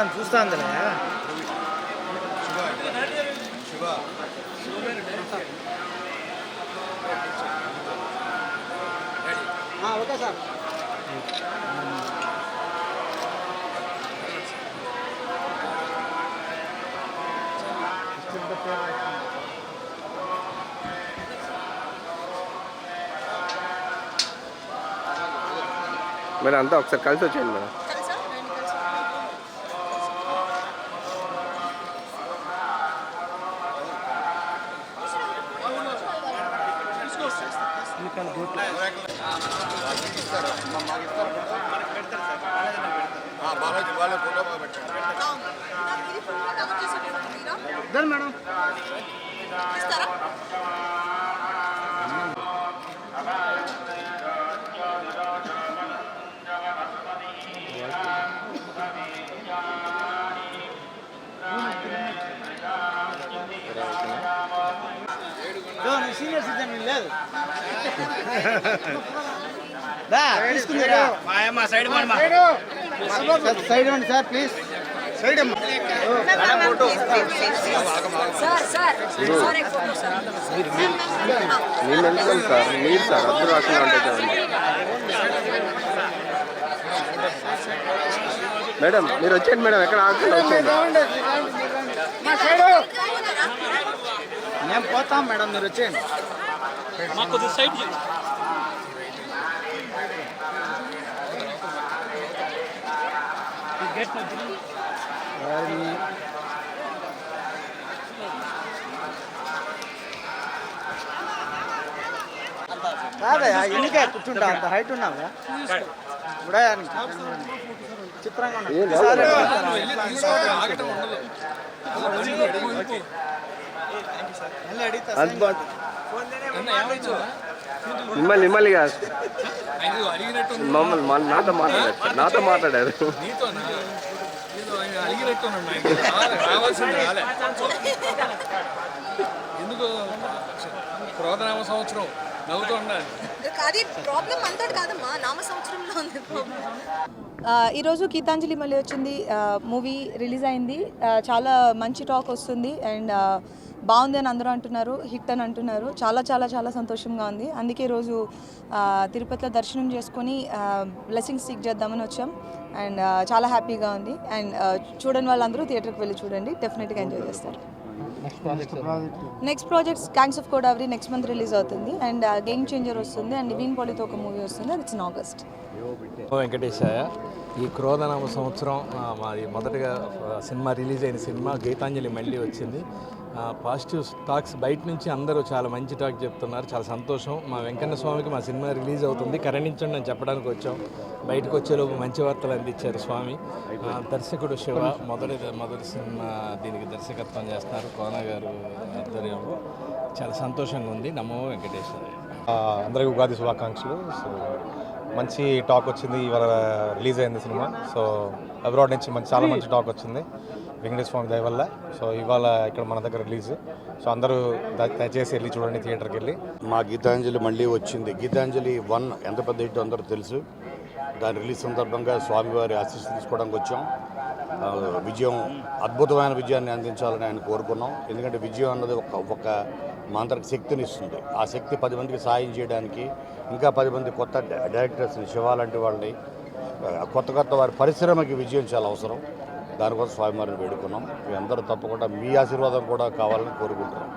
Madam చూస్తా అందులో okay sir. Madam అంతా ఒకసారి కలిసి వచ్చేయండి మేడం. మేడం సీనియర్ సిటిజన్ లేదు తీసుకుందిరా సైడ్ ఇవ్వండి సార్ ప్లీజ్. సైడ్ మీరు వెళ్తాం సార్, మీరు సార్ అద్దరు రాకుండా ఉంటుంది మేడం. మీరు వచ్చేయండి మేడం, ఎక్కడ ఆకుండా వచ్చేయండి. మేము పోతాం మేడం, మీరు వచ్చేయండి. కాదయా ఎన్నికే కూర్చుంటా, అంత హైట్ ఉన్నావా చిత్రంగా మిమ్మల్ని కాదు మమ్మల్ని నాతో మాట్లాడారు. ఎందుకు క్రోధనామ సంవత్సరం నవ్వుతూ ఉండాలి. ఈరోజు గీతాంజలి మళ్ళీ వచ్చింది, మూవీ రిలీజ్ అయింది. చాలా మంచి టాక్ వస్తుంది అండ్ బాగుంది అని అందరూ అంటున్నారు, హిట్ అని అంటున్నారు. చాలా చాలా చాలా సంతోషంగా ఉంది. అందుకే ఈరోజు తిరుపతిలో దర్శనం చేసుకొని బ్లెస్సింగ్స్ సీక్ చేద్దామని వచ్చాం అండ్ చాలా హ్యాపీగా ఉంది. అండ్ చూడని వాళ్ళందరూ థియేటర్కి వెళ్ళి చూడండి, డెఫినెట్గా ఎంజాయ్ చేస్తారు. Next projects gangs of Godavari next month release అవుతుంది అండ్ గేమ్ చేంజర్ వస్తుంది అండ్ నివీన్ పాలితో ఒక మూవీ వస్తుంది, అది ఇన్ ఆగస్ట్. వెంకటేశాయ. ఈ క్రోధనామ సంవత్సరం మాది మొదటగా సినిమా రిలీజ్ అయిన సినిమా గీతాంజలి మళ్ళీ వచ్చింది. పాజిటివ్ టాక్స్ బయట నుంచి అందరూ చాలా మంచి టాక్ చెప్తున్నారు, చాలా సంతోషం. మా వెంకన్న స్వామికి మా సినిమా రిలీజ్ అవుతుంది, కరణించండి అని చెప్పడానికి వచ్చాం. బయటకు వచ్చేలోపు మంచి వార్తలు అందించారు స్వామి. దర్శకుడు శివ మొదటి సినిమా దీనికి దర్శకత్వం చేస్తున్నారు కోన గారు ఆధ్వర్యంలో. చాలా సంతోషంగా ఉంది. నమో వెంకటేశ్వర. అందరికీ ఉగాది శుభాకాంక్షలు. సో మంచి టాక్ వచ్చింది, ఇవాళ రిలీజ్ అయింది సినిమా. సో అబ్రాడ్ నుంచి చాలా మంచి టాక్ వచ్చింది వెంకటేశ్వర స్వామి దయ వల్ల. సో ఇవాళ ఇక్కడ మన దగ్గర రిలీజ్. సో అందరూ దయచేసి వెళ్ళి చూడండి థియేటర్కి వెళ్ళి. మా గీతాంజలి మళ్ళీ వచ్చింది. గీతాంజలి 1 ఎంత పెద్ద హిట్ అందరూ తెలుసు. దాని రిలీజ్ సందర్భంగా స్వామివారి ఆశీస్సులు తీసుకోవడానికి వచ్చాం. విజయం, అద్భుతమైన విజయాన్ని అందించాలని ఆయన కోరుకున్నాం. ఎందుకంటే విజయం అన్నది ఒక మాంత్రిక శక్తిని ఇస్తుంది. ఆ శక్తి 10 మందికి సాయం చేయడానికి, ఇంకా 10 మంది కొత్త డైరెక్టర్స్ని, శివ లాంటి వాళ్ళని, కొత్త వారి పరిశ్రమకి విజయం చాలా అవసరం. దానికోసం స్వామివారిని వేడుకున్నాం. మీ అందరూ తప్పకుండా మీ ఆశీర్వాదం కూడా కావాలని కోరుకుంటున్నాం.